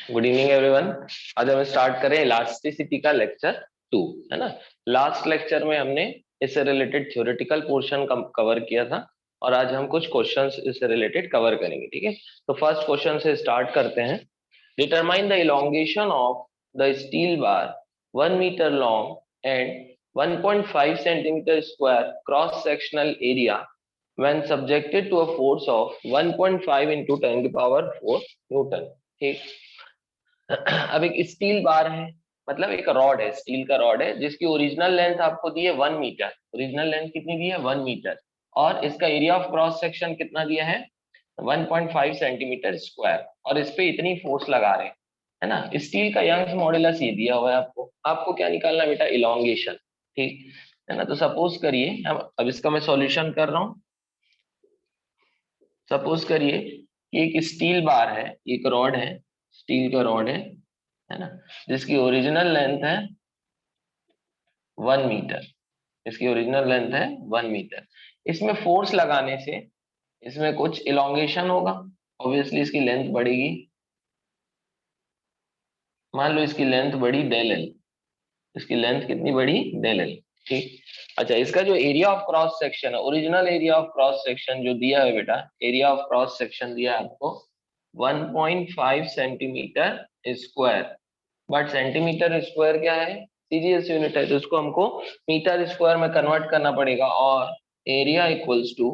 Good evening everyone. आज हम start करें इलास्टिसिटी का लेक्चर 2, है ना। लास्ट लेक्चर में हमने इससे रिलेटेड थ्योरेटिकल पोर्शन कवर किया था और आज हम कुछ क्वेश्चंस इससे रिलेटेड कवर करेंगे, ठीक है। तो फर्स्ट क्वेश्चन से स्टार्ट करते हैं। Determine the elongation of the steel bar 1 metre long and 1.5 centimetre square cross sectional area when subjected to a force of 1.5 into 10 की पावर 4 न्यूटन। ठीक। अब एक स्टील बार है, मतलब एक रॉड है, स्टील का रॉड है जिसकी ओरिजिनल लेंथ आपको दी है 1 मीटर। ओरिजिनल लेंथ कितनी दी है? 1 मीटर। और इसका एरिया ऑफ क्रॉस सेक्शन कितना दिया है? 1.5 सेंटीमीटर स्क्वायर। और इस पे इतनी फोर्स लगा रहे हैं, है ना। स्टील का यंग्स मॉड्यूलस ये दिया हुआ है आपको। आपको क्या निकालना है बेटा? इलोंगेशन। ठीक है ना। तो सपोज करिए, अब इसका मैं सॉल्यूशन कर रहा हूँ। सपोज करिए कि एक स्टील बार है, एक रॉड है, स्टील का रॉड है ना, जिसकी ओरिजिनल लेंथ है 1 मीटर। इसकी ओरिजिनल लेंथ है 1 मीटर। इसमें फोर्स लगाने से इसमें कुछ इलोंगेशन होगा, ऑब्वियसली इसकी लेंथ बढ़ेगी। मान लो इसकी लेंथ बढ़ी डेल एल। इसकी लेंथ कितनी बढ़ी? Del L. ठीक। अच्छा, इसका जो एरिया ऑफ क्रॉस सेक्शन है, original area of cross section जो दिया है बेटा, एरिया ऑफ क्रॉस सेक्शन दिया है आपको 1.5 centimetre square. But centimetre square क्या है? सीजीएस यूनिट है, तो इसको हमको मीटर स्क्वायर में कन्वर्ट करना पड़ेगा। और एरिया इक्वल्स टू,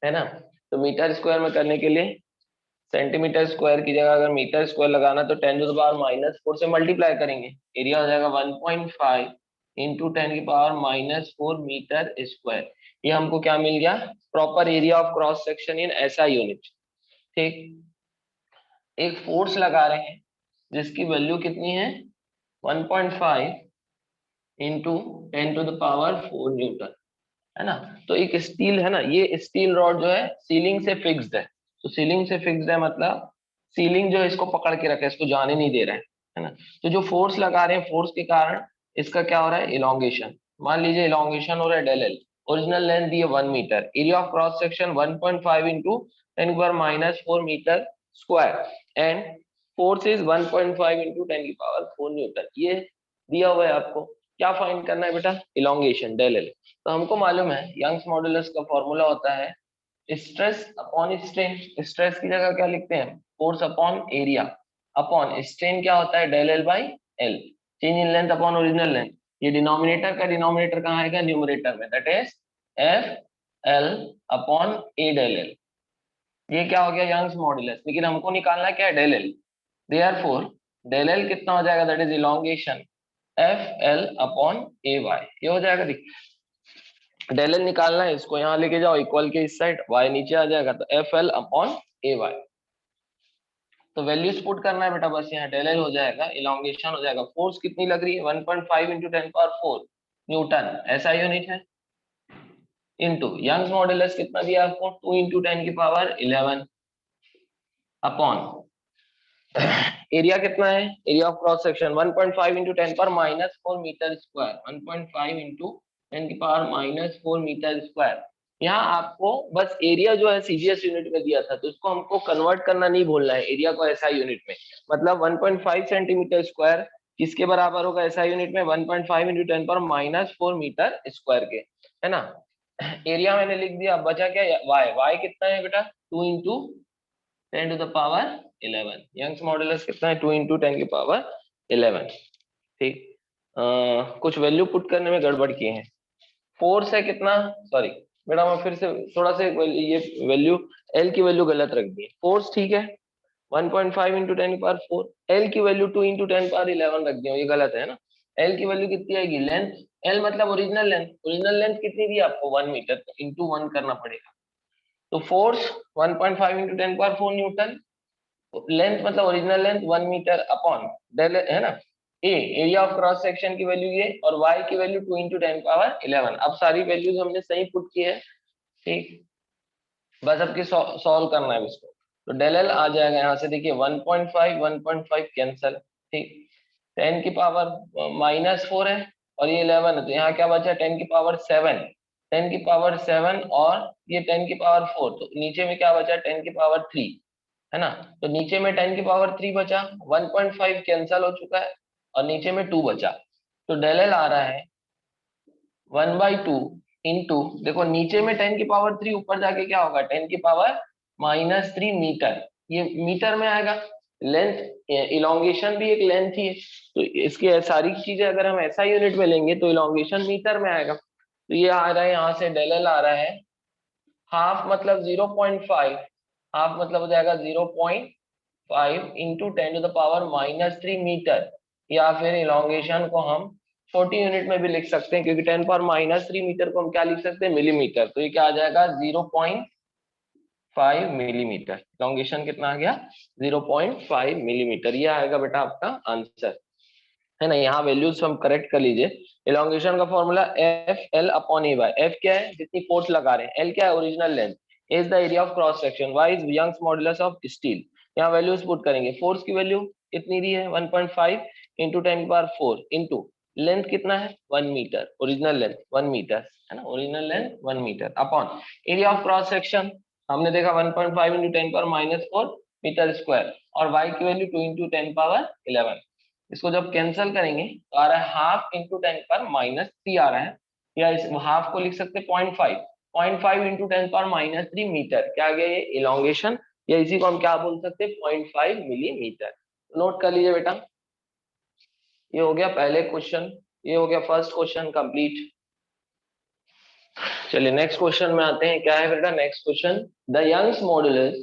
है ना, तो मीटर स्क्वायर में करने के लिए सेंटीमीटर स्क्वायर की जगह अगर मीटर स्क्वायर लगाना तो 10⁻⁻4 से मल्टीप्लाई करेंगे। एरिया हो जाएगा 1.5 इंटू 10⁻⁻4 मीटर स्क्वायर। ये हमको क्या मिल गया? Proper area of cross section in SI unit. ठीक। एक फोर्स लगा रहे हैं जिसकी वैल्यू कितनी है? 1.5 इंटू 10⁻⁴ न्यूटन, है ना। तो एक स्टील है ना, ये स्टील रॉड जो है सीलिंग से फिक्स्ड है। तो सीलिंग से फिक्स्ड है मतलब सीलिंग जो है इसको पकड़ के रखा है, इसको जाने नहीं दे रहा है ना। तो जो फोर्स लगा रहे हैं, फोर्स के कारण इसका क्या हो रहा है? इलोंगेशन। मान लीजिए इलोंगेशन हो रहा है डेल एल। ओरिजिनल लेंथ दी है 1 मीटर। Area of cross section 1.5 into 10⁻⁻4 metre square and force is 1.5 into 10⁻⁴ newton. ये दिया हुआ है आपको। क्या फाइंड करना है बेटा? Elongation del L. तो हमको मालूम है यंग्स मॉड्यूलस का फॉर्मूला होता है स्ट्रेस अपॉन स्ट्रेन। स्ट्रेस की जगह क्या लिखते हैं? Force upon area upon strain क्या होता है? Del L by L. Change in length upon original length. ये डिनोमिनेटर का डिनोमिनेटर कहाँ आएगा? न्यूमरेटर में, that is F L upon A del L. ये क्या हो गया? Young's modulus. लेकिन हमको निकालना क्या है? Del L. Therefore del L कितना हो जाएगा? That is elongation F L upon A Y. ये हो जाएगा। डेल एल निकालना है, इसको यहाँ लेके जाओ इक्वल के इस साइड, y नीचे आ जाएगा, तो F L upon A Y. तो वैल्यूज पुट करना है बेटा बस। यहाँ डेल एल हो जाएगा, इलोंगेशन हो जाएगा, फोर्स कितनी लग रही है? 1.5 इंटू 10⁻⁴ न्यूटन, ऐसा यूनिट है, इंटू यंग्स मॉड्यूलस कितना दिया आपको? 2 इंटू 10⁻11 अपॉन एरिया कितना है? Area of cross section 1.5 into 10⁻⁻4 metre square. 1.5 into 10⁻⁻4 metre square. यहाँ आपको बस एरिया जो है सीजीएस यूनिट में दिया था, तो इसको हमको कन्वर्ट करना नहीं भूलना है एरिया को एसआई यूनिट में। मतलब 1.5 सेंटीमीटर स्क्वायर किसके बराबर होगा एसआई यूनिट में? 1.5 इंटू 10⁻⁻4 मीटर स्क्वायर के, है ना। एरिया मैंने लिख दिया, बचा क्या? वाई। वाई कितना है बेटा? 2 इंटू 10⁻11। यंग्स मॉड्यूलस कितना है? 2 इंटू 10⁻11। ठीक। कुछ वैल्यू पुट करने में गड़बड़ किए हैं। फोर्स है कितना? सॉरी बेटा, मैं फिर से थोड़ा सा ये वैल्यू, एल की वैल्यू गलत रख दी। फोर्स ठीक है 1.5 इंटू 10⁻⁴। एल की वैल्यू 2 इंटू 10⁻11 रख दी, ये गलत है ना। एल की वैल्यू कितनी आएगी? लेंथ, एल मतलब ओरिजिनल लेंथ। ओरिजिनल लेंथ कितनी दी आपको? 1 मीटर, तो इंटू 1 करना पड़ेगा। तो फोर्स 1.5 इंटू 10⁻⁴ न्यूटन। लेंथ मतलब original length 1 metre upon del, है ना। A area of cross section की वैल्यू ये, और वाई की वैल्यू 2 इंटू 10⁻11। अब सारी वैल्यूज हमने सही पुट की है। ठीक। बस अब की सॉल्व करना है इसको। तो डेल एल आ जाएगा यहाँ से, देखिए 1.5 1.5 कैंसल। ठीक। 10⁻⁻4 है और ये 11 है, तो यहाँ क्या बचा? 10⁻7। 10⁻7 और ये 10⁻4, तो नीचे में क्या बचा? 10⁻3। है ना। तो नीचे में 10⁻³ बचा, 1.5 कैंसल हो चुका है और नीचे में 2 बचा। तो डेल एल आ रहा है 1/2 इंटू, देखो नीचे में 10⁻³ ऊपर जाके क्या होगा 10⁻³ मीटर, ये मीटर में आएगा। लेंथ इलोंगेशन भी एक लेंथ ही है, तो इसकी सारी चीजें अगर हम ऐसा यूनिट में लेंगे तो इलोंगेशन मीटर में आएगा। तो ये आ रहा है यहाँ से डेल एल आ रहा है हाफ मतलब 0.5, हाफ मतलब हो जाएगा 0.5 इंटू 10⁻³ मीटर, या फिर इलोंगेशन को हम छोटी यूनिट में भी लिख सकते हैं, क्योंकि 10⁻³ मीटर को हम क्या लिख सकते हैं मिलीमीटर। तो ये क्या आ जाएगा 0.5 मिलीमीटर। इलोंगेशन कितना आ गया 0.5 मिलीमीटर। ये आएगा बेटा आपका आंसर, है ना। यहाँ वैल्यूज हम करेक्ट कर लीजिए। इलोंगेशन का फॉर्मूला F_L/A/, F क्या है जितनी फोर्स लगा रहे हैं, L क्या है original length, A is the area of cross section, Y is Young's modulus of steel. यहाँ वैल्यूज पुट करेंगे, फोर्स की वैल्यू कितनी दी है 1.5 इंटू 10⁻⁴ इंटू लेंथ कितना है 1 मीटर, ओरिजिनल लेंथ 1 मीटर, है ना, original length 1 metre upon area of cross section हमने देखा 1.5 इंटू 10⁻⁴ मीटर स्क्वायर, और y की वैल्यू 2 इंटू 10⁻11। इसको जब कैंसिल करेंगे तो आ रहा है हाफ इंटू 10⁻³ आ रहा है, या इस हाफ को लिख सकते हैं 0.5 इंटू 10⁻³ मीटर। क्या आ गया ये इलोंगेशन, या इसी को हम क्या बोल सकते हैं 0.5 मिलीमीटर। नोट कर लीजिए बेटा, ये हो गया पहले क्वेश्चन, ये हो गया फर्स्ट क्वेश्चन कंप्लीट। चलिए नेक्स्ट क्वेश्चन में आते हैं। क्या है बेटा next question, the Young's modulus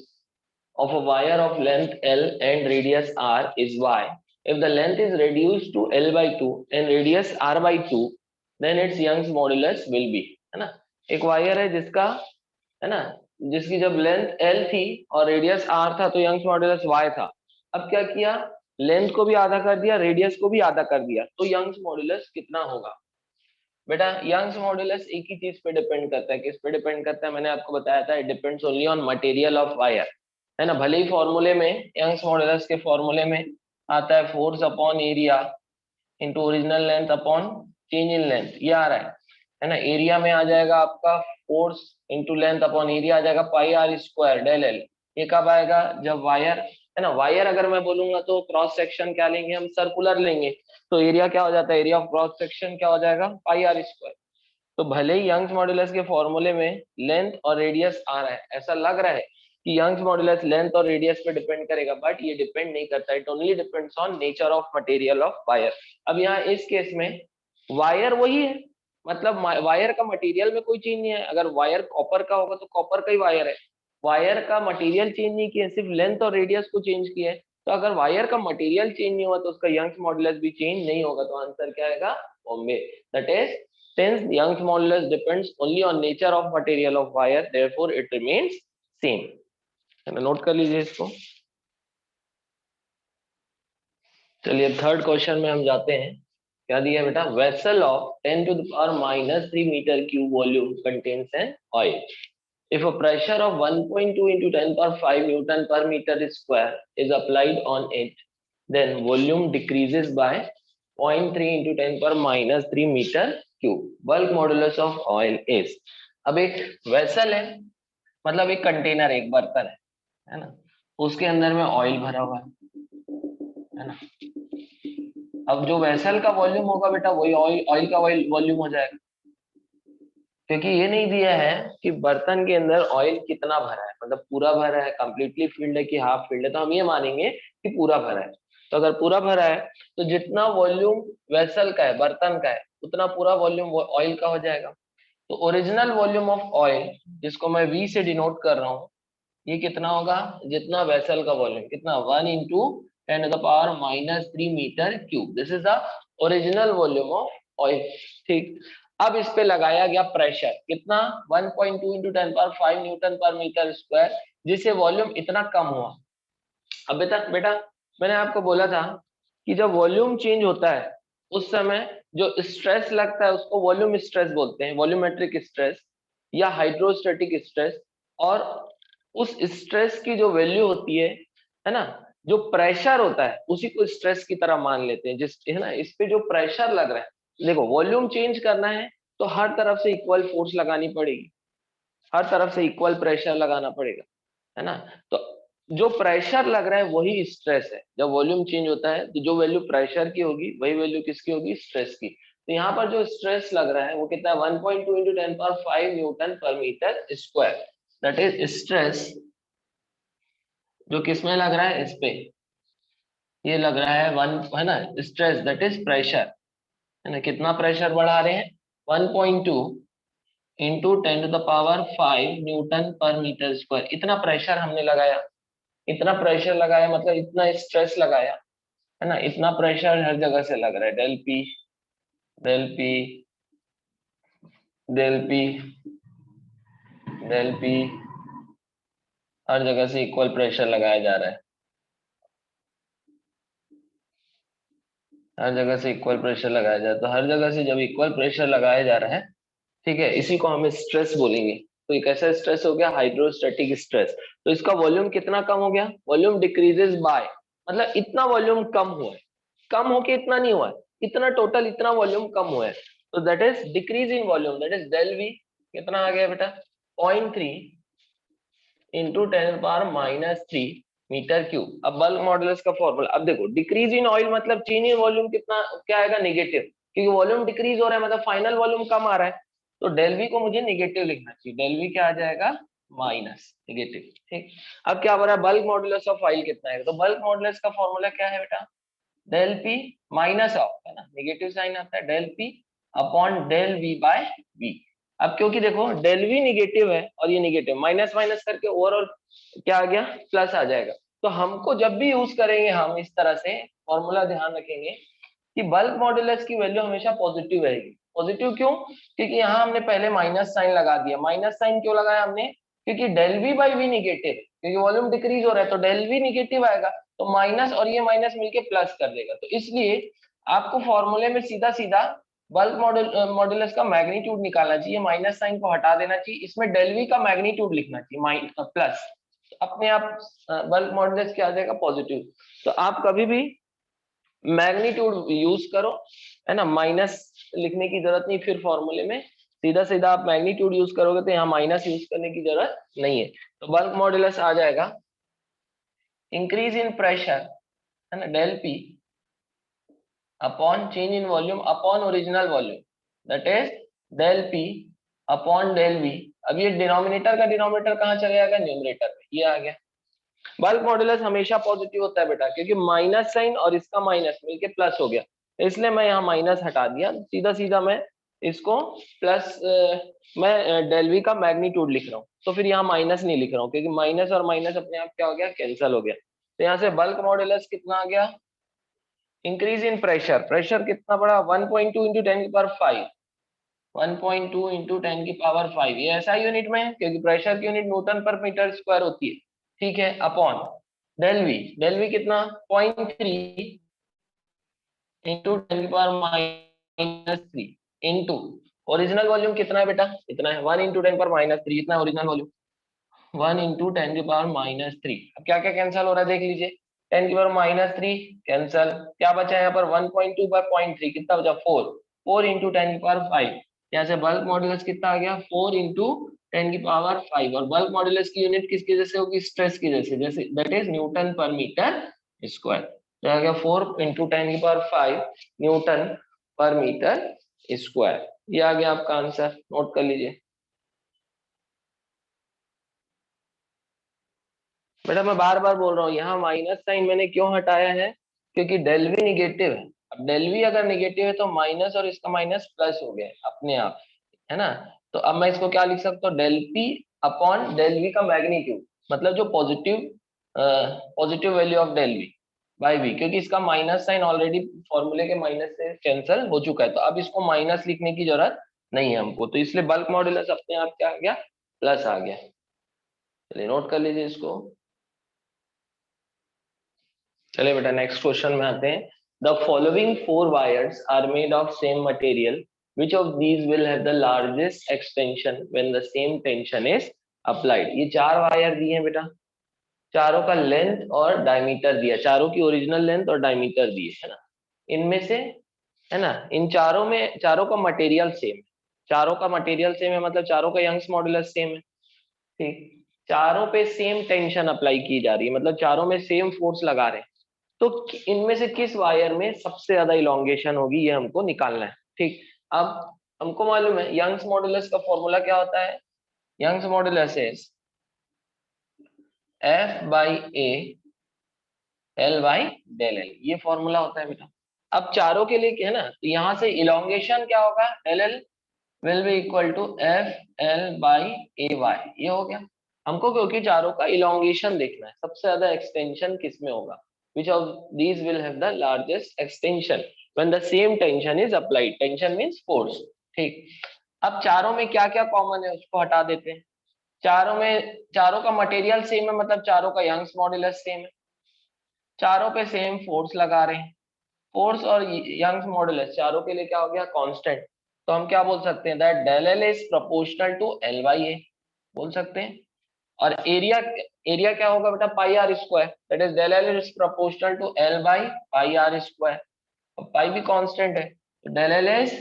of a wire of length L and radius R is Y. If the length is reduced to L/2 and radius R/2, then its Young's modulus will be, है ना। एक wire है जिसका, है ना, जिसकी जब length L थी और रेडियस R था तो यंग्स मॉडुलस Y था। अब क्या किया, लेंथ को भी आधा कर दिया, रेडियस को भी आधा कर दिया, तो यंग्स मॉडुलस कितना होगा। बेटा यंग्स मॉडुलस एक ही चीज पे डिपेंड करता है, किस पे डिपेंड करता है मैंने आपको बताया था, it depends only on material of wire, है ना। भले ही फॉर्मूले में यंग्स मॉडुलस के फॉर्मूले में आता है force upon area into original length upon change in length, ये आ रहा है ना। एरिया में आ जाएगा आपका force into length upon area आ जाएगा πr² डेल एल। ये कब आएगा जब वायर, है ना, वायर अगर मैं बोलूंगा तो क्रॉस सेक्शन क्या लेंगे हम सर्कुलर लेंगे, तो एरिया क्या हो जाता है, एरिया ऑफ क्रॉस सेक्शन क्या हो जाएगा πr²। तो भले ही यंग्स मॉडुलस के फॉर्मूले में लेंथ और रेडियस आ रहा है, ऐसा लग रहा है कि यंग्स मॉडुलस लेंथ और रेडियस पे डिपेंड करेगा, बट ये डिपेंड नहीं करता, it only depends on nature of material of wire. अब यहाँ इस केस में वायर वही है, मतलब वायर का मटेरियल में कोई चेंज नहीं है। अगर वायर कॉपर का होगा तो कॉपर का ही वायर है, वायर का मटेरियल चेंज नहीं किया, सिर्फ लेंथ और रेडियस को चेंज किया है। तो अगर वायर का मटेरियल चेंज नहीं हुआ तो उसका यंग्स मॉडुलस भी चेंज नहीं होगा, तो आंसर क्या आएगा Bombay. That is since Young's modulus depends only on nature of material of wire, therefore it remains same, है ना। नोट कर लीजिए इसको। चलिए थर्ड क्वेश्चन में हम जाते हैं। क्या दिया है बेटा, vessel of 10⁻³ metre cube volume contains an oil. If a pressure of 1.2 into 10⁵ Newton per meter square is applied on it, then volume decreases by 0.3 into 10⁻³ meter cube. Bulk modulus of oil is। अब एक vessel है, मतलब एक container, एक बर्तन है ना, उसके अंदर में ऑयल भरा हुआ है ना। अब जो वेसल का वॉल्यूम होगा बेटा वही ऑयल का वॉल्यूम हो जाएगा, क्योंकि ये नहीं दिया है कि बर्तन के अंदर ऑयल कितना भरा है, मतलब पूरा भरा है, कंप्लीटली फिल्ड है कि हाफ फिल्ड है, तो हम ये मानेंगे कि पूरा भरा है। तो अगर पूरा भरा है तो जितना वॉल्यूम वेसल का है, बर्तन का है, उतना पूरा वॉल्यूम ऑयल का हो जाएगा। तो ओरिजिनल वॉल्यूम ऑफ ऑयल, जिसको मैं V से डिनोट कर रहा हूँ, ये कितना होगा, जितना वेसल का वॉल्यूम, कितना 1 into 10⁻³ metre cube, this is the original volume of oil. ठीक, अब इस पे लगाया गया प्रेशर कितना 1.2 into 10⁵ newton per metre square, जिससे वॉल्यूम इतना कम हुआ। अब बेटा मैंने आपको बोला था कि जब वॉल्यूम चेंज होता है उस समय जो स्ट्रेस लगता है उसको वॉल्यूम स्ट्रेस बोलते हैं, वॉल्यूमेट्रिक स्ट्रेस या हाइड्रोस्टैटिक स्ट्रेस। और उस स्ट्रेस की जो वैल्यू होती है ना, जो प्रेशर होता है उसी को स्ट्रेस की तरह मान लेते हैं, जिस, है ना, इस पे जो प्रेशर लग रहा है, देखो वॉल्यूम चेंज करना है तो हर तरफ से इक्वल फोर्स लगानी पड़ेगी, हर तरफ से इक्वल प्रेशर लगाना पड़ेगा, है ना। तो जो प्रेशर लग रहा है वही स्ट्रेस है। जब वॉल्यूम चेंज होता है तो जो वैल्यू प्रेशर की होगी वही वैल्यू किसकी होगी, स्ट्रेस की। तो यहाँ पर जो स्ट्रेस लग रहा है वो कितना है, 1.2 into 10⁵ newton per metre square. That is stress जो किसमें लग रहा है, इस पे ये लग रहा है वन, है ना। स्ट्रेस दैट इज प्रेशर, है ना। कितना प्रेशर बढ़ा रहे हैं, 1.2 into 10⁵ newton per metre square. इतना प्रेशर हमने लगाया, इतना प्रेशर लगाया मतलब इतना स्ट्रेस लगाया, है ना। इतना प्रेशर हर जगह से लग रहा है, del P del P del P del P, हर जगह से इक्वल प्रेशर लगाया जा रहा है, हर जगह से इक्वल प्रेशर लगाया जा रहा है। तो हर जगह से जब इक्वल प्रेशर लगाया जा रहा है, ठीक है, इसी को हम स्ट्रेस बोलेंगे। तो ये कैसा स्ट्रेस हो गया, हाइड्रोस्टैटिक स्ट्रेस। तो इसका वॉल्यूम कितना कम हो गया, वॉल्यूम डिक्रीजेस बाय, मतलब इतना वॉल्यूम कम हुआ है, कम होके इतना नहीं हुआ है, इतना टोटल इतना वॉल्यूम कम हुआ है। तो that is decrease in volume, that is del V. कितना आ गया बेटा, 0.3 इंटू 10⁻³ मीटर क्यूब। अब बल्क मॉडुलस का फॉर्मूला, अब देखो डिक्रीज इन ऑयल मतलब चेंज इन वॉल्यूम कितना क्या आएगा, नेगेटिव, क्योंकि वॉल्यूम डिक्रीज हो रहा है मतलब फाइनल वॉल्यूम कम आ रहा है। तो डेल वी को मुझे नेगेटिव लिखना चाहिए, डेल वी क्या आ जाएगा, माइनस नेगेटिव। ठीक, अब क्या हो रहा है, बल्क मॉडुलस ऑफ ऑयल कितना है, तो बल्क मॉडुलस का फॉर्मूला क्या है बेटा, डेल पी माइनस ऑफ, है ना, नेगेटिव साइन आता है, del P upon del V by V. अब क्योंकि देखो डेल वी निगेटिव है और ये निगेटिव, माइनस माइनस करके ओवरऑल क्या आ गया, प्लस आ जाएगा। तो हमको जब भी यूज करेंगे हम इस तरह से फॉर्मूला ध्यान रखेंगे कि बल्क मॉडुलस की वैल्यू हमेशा पॉजिटिव रहेगी। पॉजिटिव क्यों, क्योंकि यहाँ हमने पहले माइनस साइन लगा दिया। माइनस साइन क्यों लगाया हमने, क्योंकि del V by V negative, क्योंकि वॉल्यूम डिक्रीज हो रहा है तो डेल वी निगेटिव आएगा, तो माइनस और ये माइनस मिलके प्लस कर देगा। तो इसलिए आपको फॉर्मूले में सीधा सीधा बल्क मॉडुलस का मैग्नीट्यूड निकालना चाहिए, माइनस साइन को हटा देना चाहिए, इसमें डेल वी का मैग्नीट्यूड लिखना चाहिए प्लस, अपने आप बल्क मॉडुलस क्या आ जाएगा, पॉजिटिव। तो आप कभी भी मैग्नीट्यूड यूज करो, है ना, माइनस लिखने की जरूरत नहीं, फिर फॉर्मूले में सीधा सीधा आप मैग्नीट्यूड यूज करोगे तो यहाँ माइनस यूज करने की जरूरत नहीं है। तो बल्क मॉडुलस आ जाएगा इंक्रीज इन प्रेशर, है ना, del P upon change in volume upon original volume, that is del P upon del V. अब ये डिनोमिनेटर का डिनोमिनेटर कहाँ चले जाएगा, न्यूमरेटर में, ये आ गया। बल्क मॉडुलस हमेशा पॉजिटिव होता है बेटा, क्योंकि माइनस साइन और इसका माइनस मिलके प्लस हो गया, इसलिए मैं यहाँ माइनस हटा दिया, सीधा सीधा मैं इसको प्लस, मैं डेल वी का मैग्नीट्यूड लिख रहा हूँ, तो फिर यहाँ माइनस नहीं लिख रहा हूँ, क्योंकि माइनस और माइनस अपने आप क्या हो गया, कैंसिल हो गया। तो यहाँ से बल्क मॉडुलस कितना आ गया, इंक्रीज इन प्रेशर, प्रेशर कितना बड़ा, 1.2 इंटू 10⁵, 1.2 इंटू 10⁵, ये ऐसा यूनिट में है क्योंकि प्रेशर की unit newton per metre square होती है, ठीक है, upon del V, del V कितना, 0.3 इंटू 10⁻³ इंटू ओरिजिनल वॉल्यूम कितना है बेटा, इतना है, 1 इंटू 10⁻³ इतना ओरिजिनल वॉल्यूम, 1 इंटू 10⁻³ अब क्या क्या कैंसिल हो रहा है देख लीजिए, 10⁻³ कैंसिल, क्या बचा यहाँ पर, 1.2 पर 0.3 कितना बचा, 4, 4 इंटू 10⁵, यहाँ से बल्क मॉडुलस कितना आ गया, 4 इंटू 10⁵। और बल्क मॉडुलस की यूनिट किसकी जैसे होगी, स्ट्रेस की जैसे, जैसे that is Newton per metre square. तो आ गया 4 into 10⁵ newton per metre square. ये आ गया आपका आंसर, नोट कर लीजिए। बेटा मैं बार बार बोल रहा हूँ, यहाँ माइनस साइन मैंने क्यों हटाया है, क्योंकि डेल वी निगेटिव है। अब डेल वी अगर निगेटिव है तो माइनस और इसका माइनस प्लस हो गया अपने आप, है ना। तो अब मैं इसको क्या लिख सकता हूँ, del P upon del V का मैग्नीट्यूड, मतलब जो positive positive value of del V by V, क्योंकि इसका माइनस साइन ऑलरेडी फॉर्मूले के माइनस से कैंसिल हो चुका है, तो अब इसको माइनस लिखने की जरूरत नहीं है हमको, तो इसलिए बल्क मॉडुलस अपने आप क्या आ गया, प्लस आ गया। चलिए नोट कर लीजिए इसको। चलिए बेटा नेक्स्ट क्वेश्चन में आते हैं। The following 4 wires are made of same material, which of these will have the largest extension when the same tension is applied. ये 4 वायर दिए हैं बेटा, चारों का लेंथ और डायमीटर दिया, चारों की ओरिजिनल लेंथ और डायमीटर दिए, है ना। इनमें से, है ना, इन चारों में चारों का मटेरियल सेम है, चारों का मटेरियल सेम है मतलब चारों का यंग्स मॉडुलस सेम है, ठीक। चारों पे सेम टेंशन अप्लाई की जा रही है, मतलब चारों में सेम फोर्स लगा रहे हैं, तो इनमें से किस वायर में सबसे ज्यादा इलोंगेशन होगी, ये हमको निकालना है। ठीक, अब हमको मालूम है यंग्स मॉडुलस का फॉर्मूला क्या होता है। Young's modulus is F by A L by del L, ये फॉर्मूला होता है बेटा। अब चारों के लिए क्या है ना, तो यहाँ से इलोंगेशन क्या होगा, L L will be equal to F L by A Y, ये हो गया हमको, क्योंकि चारों का इलोंगेशन देखना है, सबसे ज्यादा एक्सटेंशन किस में होगा, विच of these will have the largest extension when the same tension is applied, tension means force. ठीक, अब चारों में क्या क्या कॉमन है उसको हटा देते हैं। चारों में, चारों का मटेरियल सेम है, मतलब चारों का यंग्स मॉड्यूलस सेम है, चारों पे सेम फोर्स लगा रहे हैं, फोर्स और यंग्स मॉडुलस चारों के लिए क्या हो गया, कांस्टेंट। तो हम क्या बोल सकते हैं, that del L is proportional to L by A, बोल सकते हैं। और एरिया, एरिया क्या होगा बेटा, pi R square, that is del L is proportional to L by pi R square, और पाई भी कांस्टेंट है, तो del L is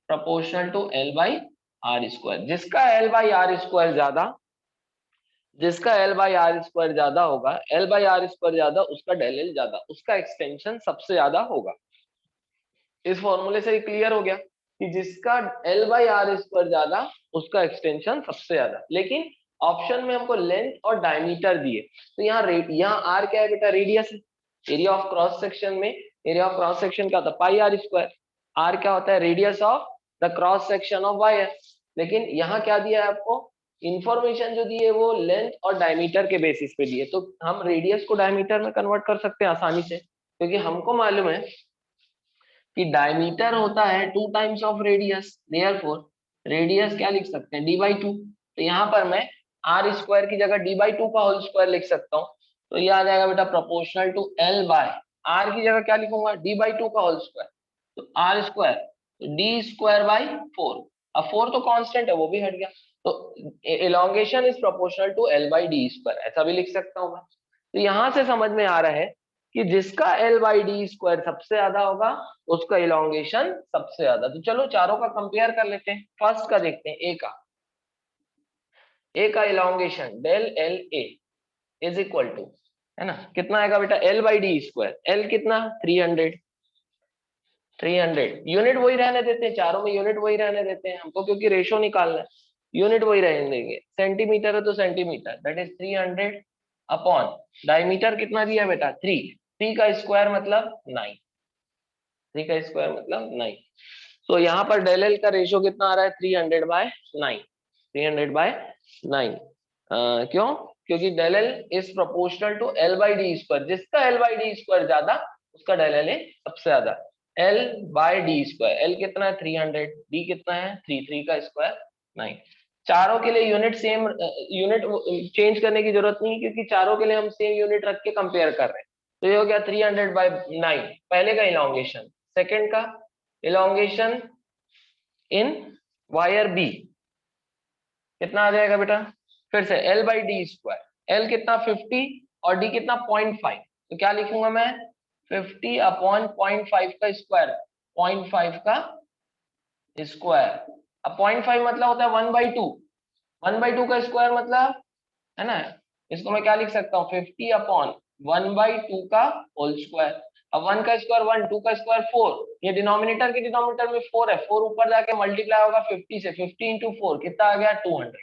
proportional to L by R square. जिसका एल बाई आर स्क्वायर ज्यादा, जिसका एल बाई आर स्क्वायर ज्यादा होगा, एल बाई आर स्क्वायर ज्यादा, उसका डेल एल ज्यादा, उसका एक्सटेंशन सबसे ज्यादा होगा। इस फॉर्मूले से क्लियर हो गया कि जिसका एल बाई आर स्क्वायर ज्यादा, उसका एक्सटेंशन सबसे ज्यादा। लेकिन ऑप्शन में हमको लेंथ और डायमीटर दिए, तो यहाँ आर क्या है बेटा, रेडियस है। एरिया ऑफ क्रॉस सेक्शन में, एरिया ऑफ क्रॉस सेक्शन क्या होता है, पाई आर स्क्वायर। आर क्या होता है, radius of the cross section of wire. लेकिन यहाँ क्या दिया है आपको, इंफॉर्मेशन जो दी है वो लेंथ और डायमीटर के बेसिस पे दी है, तो हम रेडियस को डायमीटर में कन्वर्ट कर सकते हैं आसानी से, क्योंकि हमको मालूम है कि डायमीटर होता है 2 times of radius, therefore radius क्या लिख सकते हैं, डी बाई टू। तो यहाँ पर मैं आर स्क्वायर की जगह डी बाई टू का होल स्क्वायर लिख सकता हूँ, तो ये आ जाएगा बेटा proportional to L by, R की जगह क्या लिखूंगा, डी बाई टू का होल स्क्वायर, तो R square D square by four. अब फोर तो कांस्टेंट है, वो भी हट गया, तो elongation is proportional to L by D square, ऐसा भी लिख सकता हूँ मैं। तो यहाँ से समझ में आ रहा है कि जिसका एल बाई डी स्क्वायर सबसे ज्यादा होगा, उसका इलोंगेशन सबसे ज्यादा। तो चलो चारों का कंपेयर कर लेते हैं। फर्स्ट का देखते हैं, ए का elongation del L A is equal to, है ना, कितना आएगा बेटा, L by D square, L कितना 300, 300 यूनिट वही रहने देते हैं, चारों में यूनिट वही रहने देते हैं हमको, क्योंकि रेशो निकालना है, यूनिट वही रहने देंगे। सेंटीमीटर है तो centimetre, that is 300 upon diameter कितना दिया बेटा, 3, 3 का स्क्वायर मतलब 9, 3 का स्क्वायर मतलब 9। तो यहाँ पर डेल एल का रेशियो कितना आ रहा है, 300/9, 300/9। क्यों, क्योंकि del L is proportional to L by D square, जिसका एल बाई डी स्क्वायर ज्यादा, उसका डेल एल सबसे ज्यादा। L by D square, L कितना है 300, डी कितना है 3, 3 का स्क्वायर 9। चारों के लिए यूनिट सेम, यूनिट चेंज करने की जरूरत नहीं, क्योंकि चारों के लिए हम सेम यूनिट रख के कंपेयर कर रहे हैं। तो ये हो गया 300/9, पहले का इलोंगेशन। सेकेंड का इलोंगेशन इन वायर बी कितना आ जाएगा बेटा, फिर से L by D square, L कितना 50 और डी कितना 0.5, तो क्या लिखूंगा मैं, 50 अपॉन 0.5 का स्क्वायर, 0.5 का स्क्वायर। अब 0.5 मतलब होता है 1/2, 1/2 का स्क्वायर मतलब, है ना, इसको मैं क्या लिख सकता हूँ, 50 अपॉन 1/2 का होल स्क्वायर। अब 1 का स्क्वायर 1, 2 का स्क्वायर 4, ये डिनोमिनेटर के डिनोमिनेटर में 4 है, 4 ऊपर जाके मल्टीप्लाई होगा 50 से, 50 इंटू 4 कितना आ गया 200,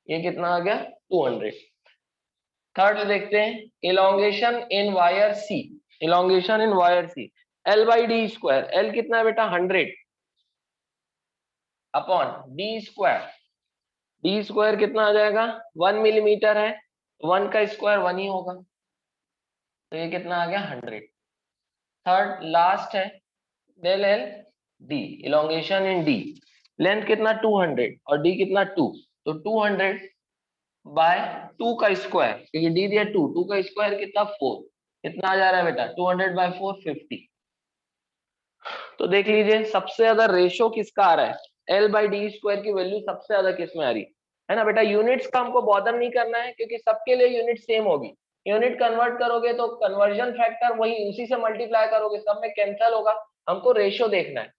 ये कितना आ गया 200। थर्ड देखते हैं, elongation in wire C, elongation in wire C, L by D square, L कितना है बेटा 100 upon D square, D square कितना आ जाएगा 1 मिलीमीटर है, 1 का स्क्वायर 1 ही होगा, तो ये कितना आ गया 100। थर्ड लास्ट है del L D, elongation in D, length कितना 200 और डी कितना 2, तो 200/2 का स्क्वायर, क्योंकि डी दिया 2, 2 का स्क्वायर कितना 4, कितना आ जा रहा है बेटा 200/4 50। तो देख लीजिए सबसे ज्यादा रेशो किसका आ रहा है, एल बाई डी स्क्वायर की वैल्यू सबसे ज्यादा किस में आ रही है ना बेटा। यूनिट्स का हमको बॉदर नहीं करना है, क्योंकि सबके लिए यूनिट सेम होगी, यूनिट कन्वर्ट करोगे तो कन्वर्जन फैक्टर वही उसी से मल्टीप्लाई करोगे, सब में कैंसल होगा, हमको रेशो देखना है।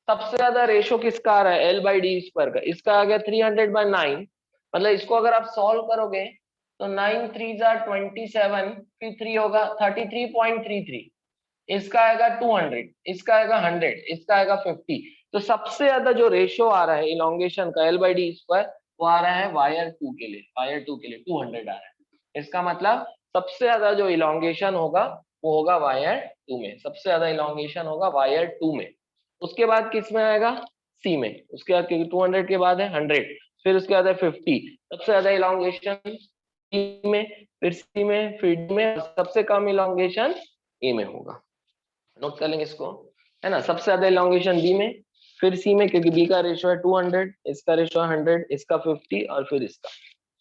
सबसे ज्यादा रेशो किसका आ रहा है, एल बाई डी स्क्वायर का, इसका आ गया 300/9, मतलब इसको अगर आप सॉल्व करोगे तो 9 3 27, फिर 3 होगा 33.33, इसका आएगा 200, इसका आएगा 100, इसका आएगा 50। तो सबसे ज्यादा जो रेशियो आ रहा है इलोंगेशन का L/D², वो आ रहा है वायर 2 के लिए, वायर 2 के लिए 200 आ रहा है। इसका मतलब सबसे ज्यादा जो इलोंगेशन होगा वो होगा वायर 2 में, सबसे ज्यादा इलोंगेशन होगा वायर 2 में। उसके बाद किस में आएगा? सी में। उसके बाद 200 के बाद है 100, फिर उसके बाद है 50। सबसे ज्यादा इलोंगेशन सी में, फिर सी में, फिर डी में, सबसे कम इलोंगेशन ए में होगा। नोट कर लेंगे इसको, है ना। सबसे ज्यादा इलोंगेशन बी में, फिर सी में, क्योंकि बी का रेशियो है 200, इसका रेशियो है 100, इसका 50 और फिर इसका।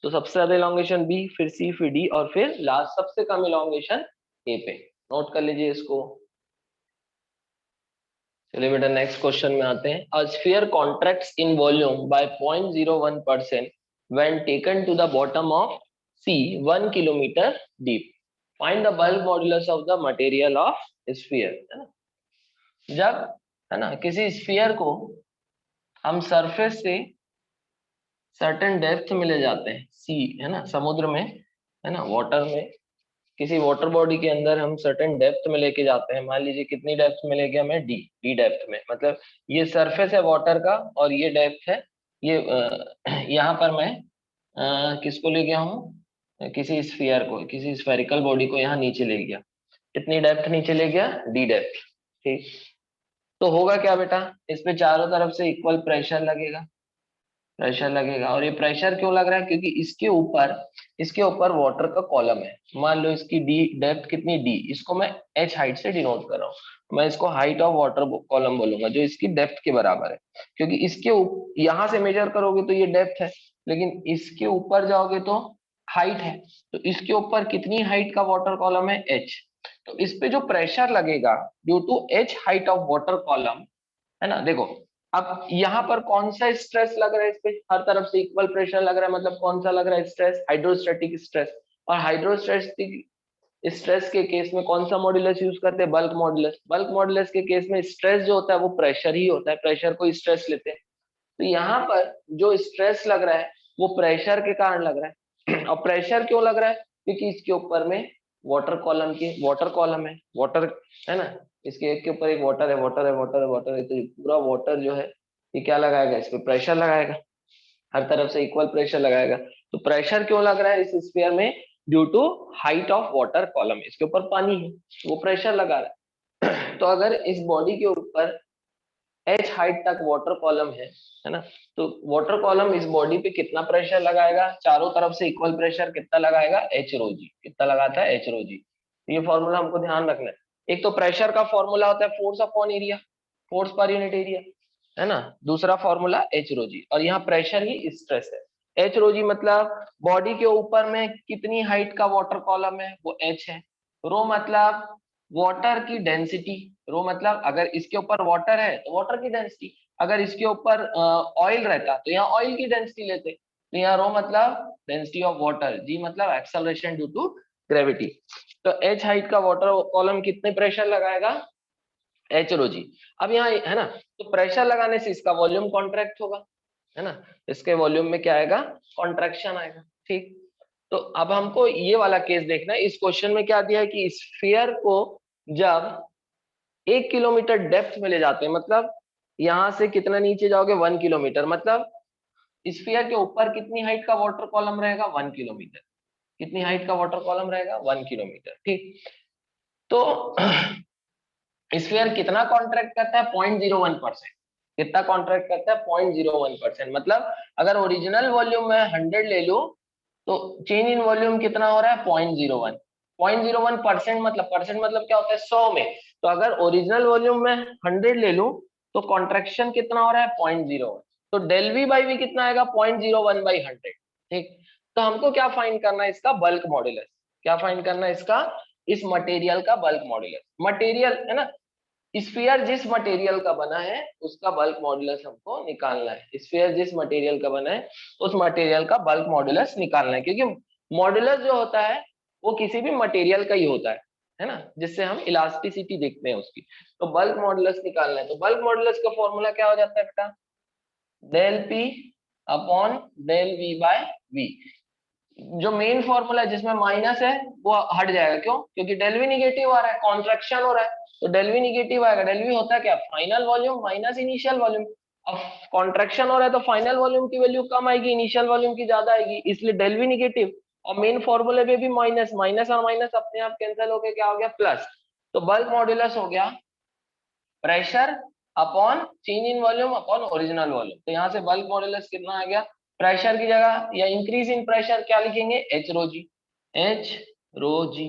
तो सबसे ज्यादा इलोंगेशन बी, फिर सी, फिर डी और फिर लास्ट सबसे कम इलोंगेशन ए पे। नोट कर लीजिए इसको। चलिए बेटा नेक्स्ट क्वेश्चन में आते हैं। A sphere contracts in volume by 0.01% when taken to the bottom of sea 1 kilometre deep. Find the bulk modulus of the material of sphere, है ना। जब, है ना, किसी स्फीयर को हम सरफेस से सर्टेन डेप्थ में ले जाते हैं, सी, है ना, समुद्र में, है ना, वाटर में, किसी वाटर बॉडी के अंदर हम सर्टेन डेप्थ में लेके जाते हैं। मान लीजिए कितनी डेप्थ में लेके, हमें डी, डी डेप्थ में, मतलब ये सरफेस है वाटर का और ये डेप्थ है। ये यहाँ पर मैं किसको ले गया हूँ, किसी स्फीयर को, किसी स्फेरिकल बॉडी को यहाँ नीचे ले गया। कितनी डेप्थ नीचे ले गया? D depth. ठीक, तो होगा क्या बेटा, इस पे चारों तरफ से इक्वल प्रेशर लगेगा, प्रेशर लगेगा। और ये प्रेशर क्यों लग रहा है? क्योंकि इसके ऊपर वाटर का कॉलम है। मान लो इसकी डी डेप्थ कितनी, डी, इसको मैं एच हाइट से डिनोट कर रहा हूँ। मैं इसको हाइट ऑफ वाटर कॉलम बोलूंगा, जो इसकी डेप्थ के बराबर है। क्योंकि इसके यहाँ से मेजर करोगे तो ये डेप्थ है, लेकिन इसके ऊपर जाओगे तो हाइट है। तो इसके ऊपर कितनी हाइट का वाटर कॉलम है? एच। तो इस पे जो प्रेशर लगेगा due to H height of water column, है ना। देखो अब यहाँ पर कौन सा स्ट्रेस लग रहा है, इस पे हर तरफ से इक्वल प्रेशर लग रहा है, मतलब कौन सा लग रहा है स्ट्रेस? Hydrostatic stress. और हाइड्रोस्टैटिक स्ट्रेस के केस में कौन सा मॉड्यूलस यूज करते हैं? Bulk modulus. बल्क मॉड्यूलस के केस में स्ट्रेस जो होता है वो प्रेशर ही होता है, प्रेशर को स्ट्रेस लेते हैं। तो यहाँ पर जो स्ट्रेस लग रहा है वो प्रेशर के कारण लग रहा है। और प्रेशर क्यों लग रहा है? क्योंकि इसके ऊपर में वाटर कॉलम के, वाटर कॉलम है, वाटर, है ना, इसके एक के ऊपर एक वाटर है, वाटर है, वाटर है, वाटर है। तो पूरा वाटर जो है ये क्या लगाएगा? इस पे प्रेशर लगाएगा, हर तरफ से इक्वल प्रेशर लगाएगा। तो प्रेशर क्यों लग रहा है इस स्फीयर में? Due to height of water column, इसके ऊपर पानी है, वो प्रेशर लगा रहा है। तो अगर इस बॉडी के ऊपर एच हाइट तक वाटर कॉलम है ना, तो वाटर कॉलम इस बॉडी पे कितना प्रेशर लगाएगा? चारों तरफ से इक्वल प्रेशर कितना लगाएगा? एच रो जी। कितना लगाता है? एच रो जी। ये फॉर्मूला हमको ध्यान रखना है। एक तो प्रेशर का फॉर्मूला होता है force upon area, force per unit area, है ना। दूसरा फॉर्मूला एच रो जी, और यहाँ प्रेशर ही स्ट्रेस है। एच रो जी मतलब बॉडी के ऊपर में कितनी हाइट का वाटर कॉलम है, वो एच है। रो मतलब वाटर की डेंसिटी, रो मतलब अगर इसके ऊपर वाटर है तो वाटर की डेंसिटी, अगर इसके ऊपर ऑयल रहता तो यहाँ ऑयल की डेंसिटी लेते। तो यहाँ रो मतलब डेंसिटी ऑफ वाटर, जी मतलब एक्सेलरेशन ड्यू टू ग्रेविटी। तो एच हाइट का वाटर कॉलम कितने प्रेशर लगाएगा? एच रो जी। अब यहाँ, है ना, तो प्रेशर लगाने से इसका वॉल्यूम कॉन्ट्रैक्ट होगा, है ना, इसके वॉल्यूम में क्या आएगा? कॉन्ट्रैक्शन आएगा। ठीक, तो अब हमको ये वाला केस देखना है। इस क्वेश्चन में क्या दिया है कि स्फीयर को जब 1 किलोमीटर डेप्थ में ले जाते हैं, मतलब यहां से कितना नीचे जाओगे? 1 किलोमीटर, मतलब स्फीयर के ऊपर कितनी हाइट का वाटर कॉलम रहेगा? 1 किलोमीटर। कितनी हाइट का वाटर कॉलम रहेगा? 1 किलोमीटर। ठीक, तो स्फीयर कितना कॉन्ट्रैक्ट करता है? 0.01%। कितना कॉन्ट्रैक्ट करता है? 0.01%। मतलब अगर ओरिजिनल वॉल्यूम में 100 ले लूं तो चेंज इन वॉल्यूम कितना हो रहा है? 0.01। 0.01% मतलब, परसेंट मतलब क्या होता है? 100 में। तो अगर ओरिजिनल वॉल्यूम में 100 ले लूं तो कॉन्ट्रैक्शन कितना हो रहा है? 0.01। तो डेल वी बाई वी कितना आएगा? 0.01/100। ठीक, तो हमको क्या फाइंड करना है? इसका बल्क मॉड्यूलस। क्या फाइंड करना है इसका? इस मटेरियल का बल्क मॉड्यूलस। मटेरियल, है ना, स्फीयर जिस मटेरियल का बना है उसका बल्क मॉड्यूलस हमको निकालना है। स्फीयर जिस मटेरियल का बना है उस मटेरियल का बल्क मॉड्यूलस निकालना है, क्योंकि मॉड्यूलस जो होता है वो किसी भी मटेरियल का ही होता है ना, जिससे हम इलास्टिसिटी देखते हैं उसकी। तो बल्क मॉड्यूलस निकालना है। तो बल्क मॉड्यूलस का फॉर्मूला क्या हो जाता है बेटा? Del P upon del V by V. जो मेन फॉर्मूला है जिसमें माइनस है वो हट जाएगा। क्यों? क्योंकि डेल वी निगेटिव आ रहा है, कॉन्ट्रैक्शन हो रहा है, तो डेल वी निगेटिव आएगा। डेल वी होता है क्या? Final volume minus initial volume. अब कॉन्ट्रैक्शन हो रहा है तो फाइनल वॉल्यूम की वैल्यू कम आएगी, इनिशियल वॉल्यूम की ज्यादा आएगी, इसलिए डेल वी निगेटिव। और मेन फॉर्मूले में भी माइनस, माइनस और माइनस अपने आप कैंसिल हो गया, क्या हो गया? प्लस। तो बल्क मॉड्यूलस हो गया pressure upon change in volume upon original volume. तो यहाँ से बल्क मॉड्यूलस कितना आ गया? प्रेशर की जगह या इंक्रीज इन प्रेशर क्या लिखेंगे? H rho G, H rho G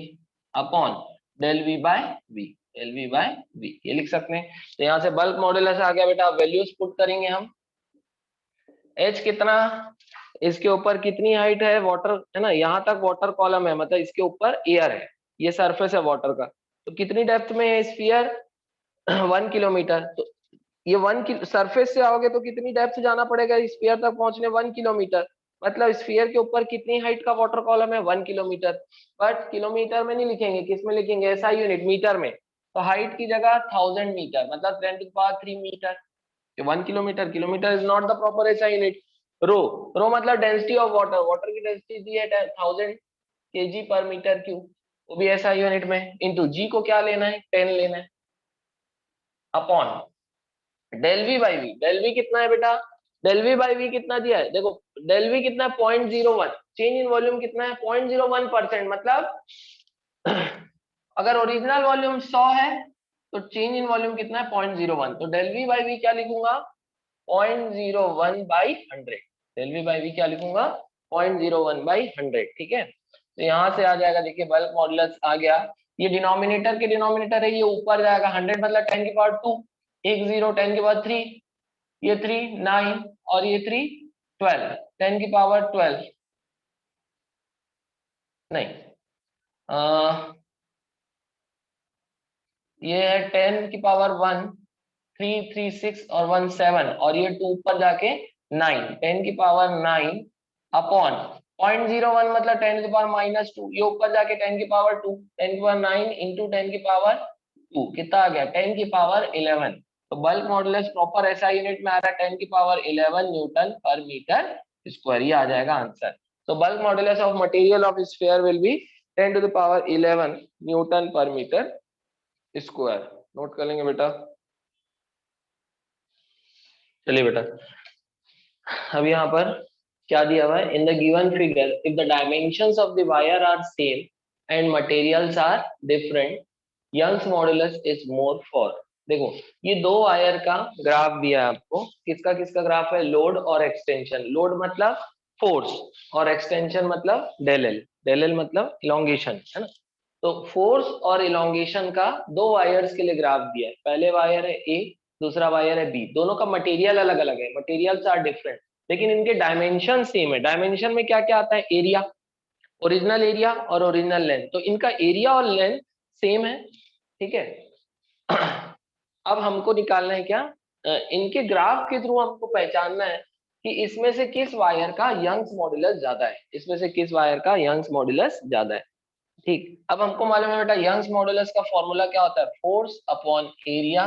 upon del V by V, del V by V, ये लिख सकते हैं। तो यहाँ से बल्क मॉड्यूलस आ गया बेटा। वैल्यूज पुट करेंगे हम। एच कितना, इसके ऊपर कितनी हाइट है वाटर, है ना, यहाँ तक वाटर कॉलम है, मतलब इसके ऊपर एयर है, ये सरफेस है वाटर का। तो कितनी डेप्थ में है स्फीयर? 1 किलोमीटर। तो ये सरफेस से आओगे तो कितनी डेप्थ जाना पड़ेगा स्फीयर तक पहुंचने? 1 किलोमीटर। मतलब स्फीयर के ऊपर कितनी हाइट का वाटर कॉलम है? 1 किलोमीटर। बट किलोमीटर में नहीं लिखेंगे, किस में लिखेंगे? एसआई यूनिट, मीटर में। तो हाइट की जगह 1000 मीटर, मतलब 10⁻³ metre. 1 kilometre, kilometre is not the proper SI unit. Rho, rho मतलब डेंसिटी ऑफ वाटर, वाटर की डेंसिटी दी है 1000 kg/m³, वो भी एसआई यूनिट में। इंटू जी को क्या लेना है? 10 लेना है, upon del V by V. Del V कितना है बेटा? डेल वी बाई वी कितना दिया है? देखो डेल वी कितना है? 0.01। चेंज इन वॉल्यूम कितना है? 0.01%। मतलब अगर ओरिजिनल वॉल्यूम 100 है तो चेंज इन वॉल्यूम कितना है? 0.01। तो डेल वी बाई वी क्या लिखूंगा? 0.01/100। डेल वी बाई वी क्या लिखूंगा? 0.01/100। ठीक है, तो यहां से आ जाएगा, देखिए बल्क मॉडुलस आ गया। ये डिनोमिनेटर के डिनोमिनेटर है, ये ऊपर जाएगा। 100 मतलब 10⁻², एक जीरो 10⁻3, ये 3 9 और ये 3 12, 10⁻12 नहीं, ये है 10⁻1, 3 3 6 और 1 7, और ये 2 ऊपर जाके 9, 10⁻9 अपॉन 0.01 मतलब 10⁻², ये ऊपर जाके 10⁻2, 10⁻9 इंटू 10⁻2 कितना आ गया? 10⁻11। तो बल्क मॉडुलस प्रॉपर ऐसा यूनिट में आ रहा है 10⁻11 न्यूटन पर मीटर स्क्वायर, ये आ जाएगा आंसर। तो bulk modulus of material of sphere will be 10⁻11 Newton per metre square. Note कर लेंगे बेटा। चलिए बेटा, अब यहाँ पर क्या दिया हुआ है? In the given figure if the dimensions of the wire are same and materials are different, Young's modulus is more for. देखो ये दो वायर का ग्राफ दिया है आपको, किसका किसका ग्राफ है? लोड और एक्सटेंशन। लोड मतलब फोर्स, और एक्सटेंशन मतलब डेल एल। डेल एल मतलब इलोंगेशन, है ना। तो फोर्स और इलोंगेशन का दो वायर्स के लिए ग्राफ दिया है। पहले वायर है ए, दूसरा वायर है बी। दोनों का मटेरियल अलग अलग है, मटेरियल्स आर डिफरेंट, लेकिन इनके डायमेंशन सेम है। डायमेंशन में क्या क्या आता है? एरिया, ओरिजिनल एरिया और ओरिजिनल लेंथ। तो इनका एरिया और लेंथ सेम है, ठीक है। अब हमको निकालना है क्या? इनके ग्राफ के थ्रू हमको पहचानना है कि इसमें से किस वायर का यंग्स मॉडुलस ज्यादा है, इसमें से किस वायर का यंग्स मॉडुलस ज्यादा है। ठीक, अब हमको मालूम है बेटा यंग्स मॉडुलस का फॉर्मूला क्या होता है? फोर्स अपॉन एरिया,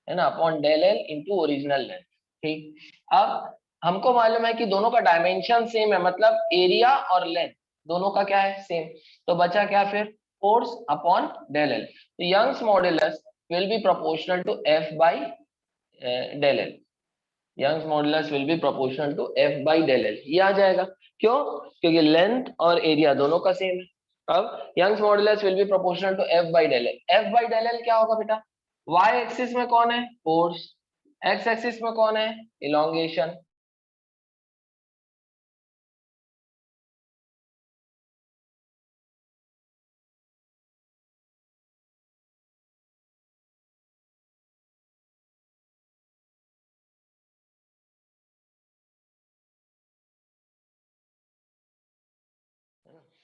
है ना, upon del L into original length. ठीक, अब हमको मालूम है कि दोनों का डायमेंशन सेम है, मतलब एरिया और लेंथ दोनों का क्या है? सेम। तो बचा क्या फिर? Force upon del L. तो Young's modulus will be proportional to F by del L. Young's modulus will be proportional to F by del L, ये आ जाएगा। क्यों? क्योंकि लेंथ और एरिया दोनों का सेम है। अब Young's modulus will be proportional to F by del L. F by del L क्या होगा बेटा? वाई एक्सिस में कौन है? फोर्स। एक्स एक्सिस में कौन है? इलोंगेशन।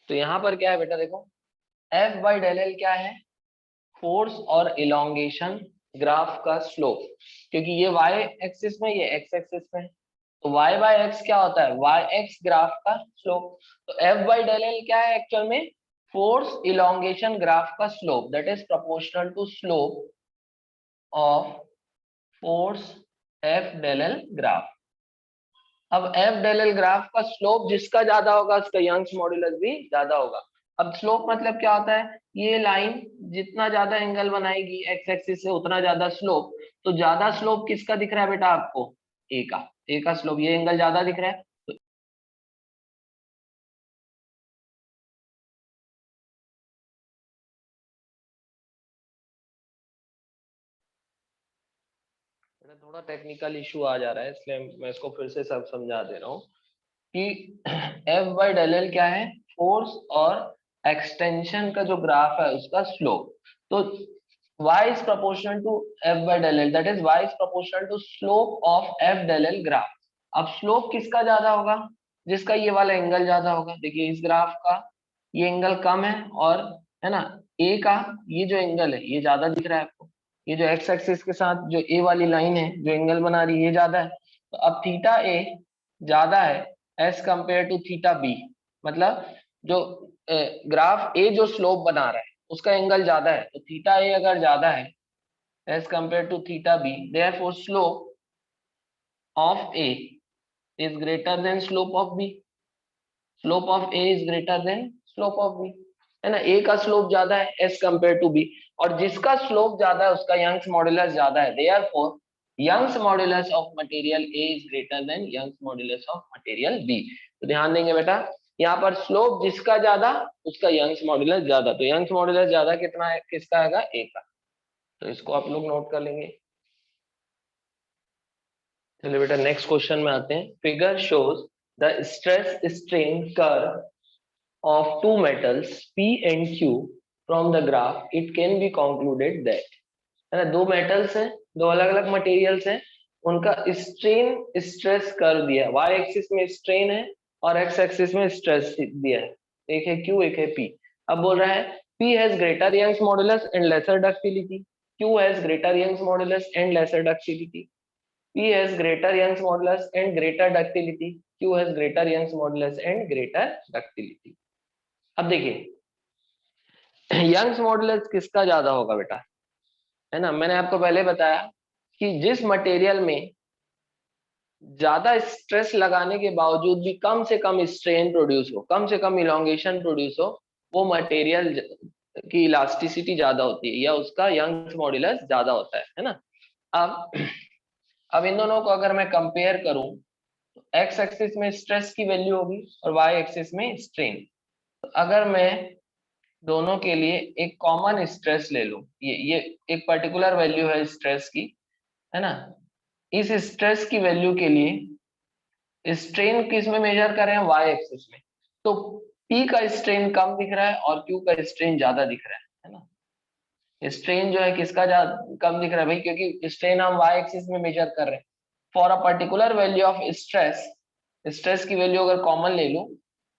तो यहाँ पर क्या है बेटा? देखो एफ बाई डेल एल क्या है? फोर्स और इलोंगेशन ग्राफ का स्लोप। क्योंकि ये वाई एक्सिस में, ये एक्स एक्सिस में है, तो y बाय एक्स क्या होता है? वाई एक्स ग्राफ का स्लोप। तो f बाई डेल एल क्या है एक्चुअल में? फोर्स इलोंगेशन ग्राफ का slope, that is proportional to slope of force f del L graph. अब एफ डेल एल ग्राफ का स्लोप जिसका ज्यादा होगा उसका यंग्स मॉड्यूलस भी ज्यादा होगा। अब स्लोप मतलब क्या होता है, ये लाइन जितना ज्यादा एंगल बनाएगी एक्स एक्सिस से उतना ज्यादा स्लोप। तो ज्यादा स्लोप किसका दिख रहा है बेटा आपको, ए का स्लोप, ये एंगल ज्यादा दिख रहा है। थोड़ा टेक्निकल इशू आ जा रहा है इसलिए मैं इसको फिर से सब समझा दे रहा हूँ कि एफ बाई डेल एल क्या है, फोर्स और एक्सटेंशन का जो ग्राफ है उसका स्लोप। तो y is proportional to f by del l, that is y is proportional to slope of f del l graph. अब स्लोप किसका ज्यादा होगा, जिसका ये वाला एंगल ज्यादा होगा। देखिए इस ग्राफ का ये एंगल कम है और है ना, ए का ये जो एंगल है ये ज्यादा दिख रहा है आपको। ये जो एक्स एक्सिस के साथ जो ए वाली लाइन है जो एंगल बना रही है ये ज्यादा है। तो अब थीटा ए ज्यादा है as compare to theta B, मतलब जो ग्राफ ए जो स्लोप बना रहा है उसका एंगल ज्यादा है। तो थीटा ए अगर ज्यादा है as compare to theta B, therefore slope of A is greater than slope of B. Slope of A is greater than slope of B, है ना। ए का स्लोप ज्यादा है एज कंपेयर टू बी, और जिसका स्लोप ज्यादा है उसका यंग्स मॉड्यूलस ज्यादा है। Therefore Young's modulus of material A is greater than Young's modulus of material B. तो ध्यान देंगे बेटा, यहाँ पर स्लोप जिसका ज्यादा उसका यंग्स मॉड्यूलस ज्यादा। तो यंग्स मॉड्यूलस ज्यादा कितना है, किसका आएगा, ए का। तो इसको आप लोग नोट कर लेंगे। चलिए बेटा नेक्स्ट क्वेश्चन में आते हैं। Figure shows the stress strain curve of two metals P and Q from the graph, it can be concluded that, है ना, दो मेटल्स हैं, दो अलग अलग मटेरियल्स हैं, उनका स्ट्रेन स्ट्रेस कर्व दिया है। वाई एक्सिस में स्ट्रेन है और एक्स एक्सिस में स्ट्रेस दिया है। एक है Q एक है P। अब बोल रहा है P has greater Young's modulus and lesser ductility, Q has greater Young's modulus and lesser ductility. P has greater Young's modulus and greater ductility. Q has greater Young's modulus and greater ductility. अब देखिए Young's modulus किसका ज्यादा होगा बेटा, है ना। मैंने आपको पहले बताया कि जिस मटेरियल में ज्यादा स्ट्रेस लगाने के बावजूद भी कम से कम स्ट्रेन प्रोड्यूस हो, कम से कम इलोंगेशन प्रोड्यूस हो, वो मटेरियल की इलास्टिसिटी ज्यादा होती है या उसका यंग्स मॉडुलस ज्यादा होता है ना। अब इन दोनों को अगर मैं कंपेयर करूं तो एक्स एक्सिस में स्ट्रेस की वैल्यू होगी और वाई एक्सिस में स्ट्रेन। तो अगर मैं दोनों के लिए एक कॉमन स्ट्रेस ले लूं, ये एक पर्टिकुलर वैल्यू है स्ट्रेस की, है ना। इस स्ट्रेस की वैल्यू के लिए स्ट्रेन किस में मेजर कर रहे हैं, वाई एक्सिस में। तो पी का स्ट्रेन कम दिख रहा है और क्यू का स्ट्रेन ज्यादा दिख रहा है ना। स्ट्रेन जो है किसका कम दिख रहा है भाई, क्योंकि स्ट्रेन हम वाई एक्सिस में मेजर कर रहे हैं। For a particular value of stress, stress की वैल्यू अगर कॉमन ले लूं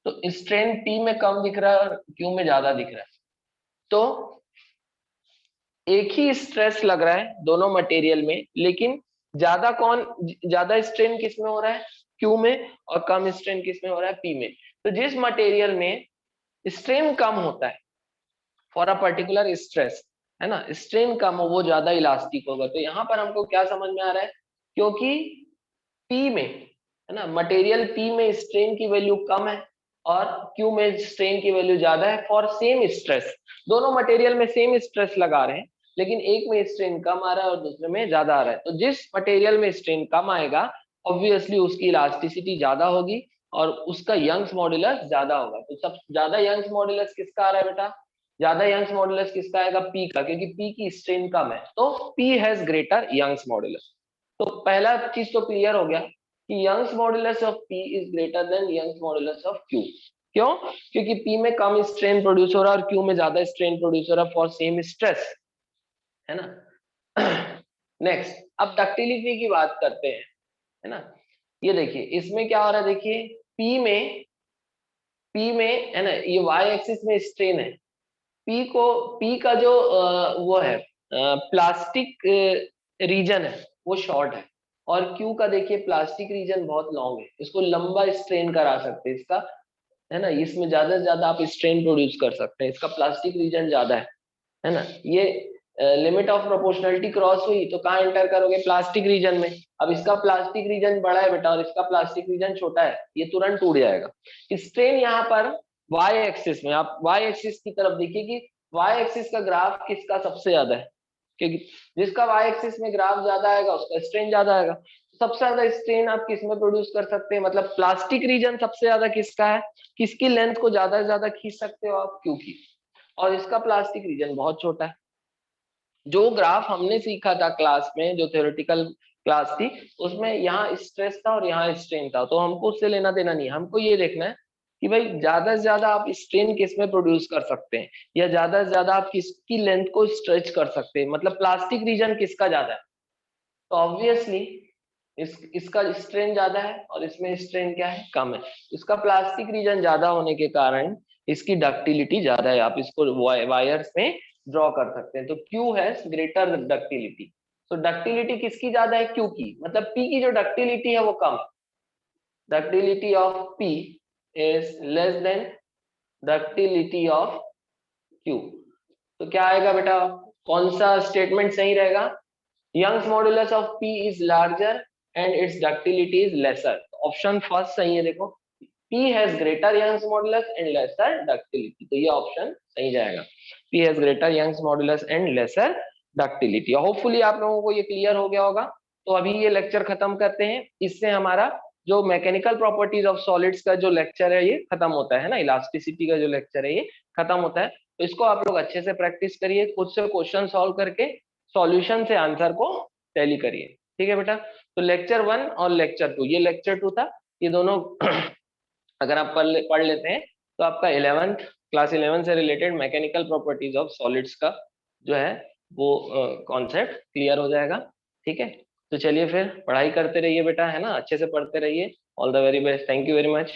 तो स्ट्रेन पी में कम दिख रहा है और क्यू में ज्यादा दिख रहा है। तो एक ही स्ट्रेस लग रहा है दोनों मटेरियल में, लेकिन ज्यादा स्ट्रेन किस में हो रहा है, क्यू में, और कम स्ट्रेन किस में हो रहा है, पी में। तो जिस मटेरियल में स्ट्रेन कम होता है फॉर अ पर्टिकुलर स्ट्रेस, है ना, स्ट्रेन कम हो वो ज्यादा इलास्टिक होगा। तो यहाँ पर हमको क्या समझ में आ रहा है, क्योंकि पी में, है ना, मटेरियल पी में स्ट्रेन की वैल्यू कम है और क्यू में स्ट्रेन की वैल्यू ज्यादा है फॉर सेम स्ट्रेस। दोनों मटेरियल में सेम स्ट्रेस लगा रहे हैं, लेकिन एक में स्ट्रेन कम आ रहा है और दूसरे में ज्यादा आ रहा है। तो जिस मटेरियल में स्ट्रेन कम आएगा ऑब्वियसली उसकी इलास्टिसिटी ज्यादा होगी और उसका यंग्स मॉड्यूलस ज्यादा होगा। तो सब ज्यादा यंग्स मॉड्यूलस किसका आ रहा है बेटा, ज्यादा यंग्स मॉड्यूलस किसका आएगा, पी का, क्योंकि पी की स्ट्रेन कम है। तो P has greater Young's modulus. तो पहला चीज तो क्लियर हो गया कि Young's modulus of P is greater than Young's modulus of Q. क्यों, क्योंकि पी में कम स्ट्रेन प्रोड्यूस हो रहा है और क्यू में ज्यादा स्ट्रेन प्रोड्यूस हो रहा है फॉर सेम स्ट्रेस, है ना। नेक्स्ट अब डक्टिलिटी की बात करते हैं, है ना। ये देखिए इसमें क्या हो रहा है, देखिए पी में है ना, ये वाई एक्सिस में स्ट्रेन है। पी का जो वो है प्लास्टिक रीजन है वो शॉर्ट है, और क्यू का देखिए प्लास्टिक रीजन बहुत लॉन्ग है। इसको लंबा स्ट्रेन करा सकते हैं इसका, है ना, इसमें ज्यादा से ज्यादा आप स्ट्रेन प्रोड्यूस कर सकते हैं, इसका प्लास्टिक रीजन ज्यादा है ना। ये लिमिट ऑफ प्रोपोर्शनलिटी क्रॉस हुई तो कहाँ एंटर करोगे, प्लास्टिक रीजन में। अब इसका प्लास्टिक रीजन बड़ा है बेटा और इसका प्लास्टिक रीजन छोटा है, ये तुरंत टूट जाएगा। स्ट्रेन यहाँ पर वाई एक्सिस में, आप वाई एक्सिस की तरफ देखिए कि वाई एक्सिस का ग्राफ किसका सबसे ज्यादा है, क्योंकि जिसका वाई एक्सिस में ग्राफ ज्यादा आएगा उसका स्ट्रेन ज्यादा आएगा। सबसे ज्यादा स्ट्रेन आप किस में प्रोड्यूस कर सकते हैं, मतलब प्लास्टिक रीजन सबसे ज्यादा किसका है, किसकी लेंथ को ज्यादा से ज्यादा खींच सकते हो आप, क्यू की, और इसका प्लास्टिक रीजन बहुत छोटा है। जो ग्राफ हमने सीखा था क्लास में, जो थ्योरेटिकल क्लास थी, उसमें यहाँ स्ट्रेस था और यहाँ स्ट्रेन था, तो हमको उससे लेना देना नहीं है। हमको ये देखना है कि भाई ज्यादा से ज्यादा आप स्ट्रेन किस में प्रोड्यूस कर सकते हैं, या ज्यादा से ज्यादा आप किसकी लेंथ को स्ट्रेच कर सकते हैं, मतलब प्लास्टिक रीजन किसका ज्यादा है। तो ऑब्वियसली इसका स्ट्रेन ज्यादा है और इसमें स्ट्रेन क्या है, कम है। इसका प्लास्टिक रीजन ज्यादा होने के कारण इसकी डक्टिलिटी ज्यादा है, आप इसको वायर्स में ड्रॉ कर सकते हैं। तो Q हैज ग्रेटर डक्टिलिटी। तो डक्टिलिटी किसकी ज्यादा है, Q की, मतलब P की जो डक्टिलिटी है वो कम। Ductility of P is less than ductility of Q। तो क्या आएगा बेटा, कौन सा स्टेटमेंट सही रहेगा, Young's modulus of P is larger and it's ductility is lesser. Option first सही है, देखो P has greater Young's modulus and lesser ductility, तो ये ऑप्शन सही जाएगा, P has greater Young's modulus and lesser ductility. Hopefully आप लोगों को ये क्लियर हो गया होगा। तो अभी ये लेक्चर खत्म करते हैं, इससे हमारा जो मैकेनिकल प्रॉपर्टीज ऑफ सॉलिड्स का जो लेक्चर है ये खत्म होता है ना, इलास्टिसिटी का जो लेक्चर है ये खत्म होता है। तो इसको आप लोग अच्छे से प्रैक्टिस करिए, खुद से क्वेश्चन सॉल्व करके सॉल्यूशन से आंसर को टैली करिए, ठीक है बेटा। तो लेक्चर 1 और लेक्चर 2, ये लेक्चर 2 था, ये दोनों अगर आप पढ़ लेते हैं तो आपका 11th क्लास 11 से related mechanical properties of solids का जो है वो कॉन्सेप्ट क्लियर हो जाएगा, ठीक है। तो चलिए फिर पढ़ाई करते रहिए बेटा, है ना, अच्छे से पढ़ते रहिए। All the very best, thank you very much.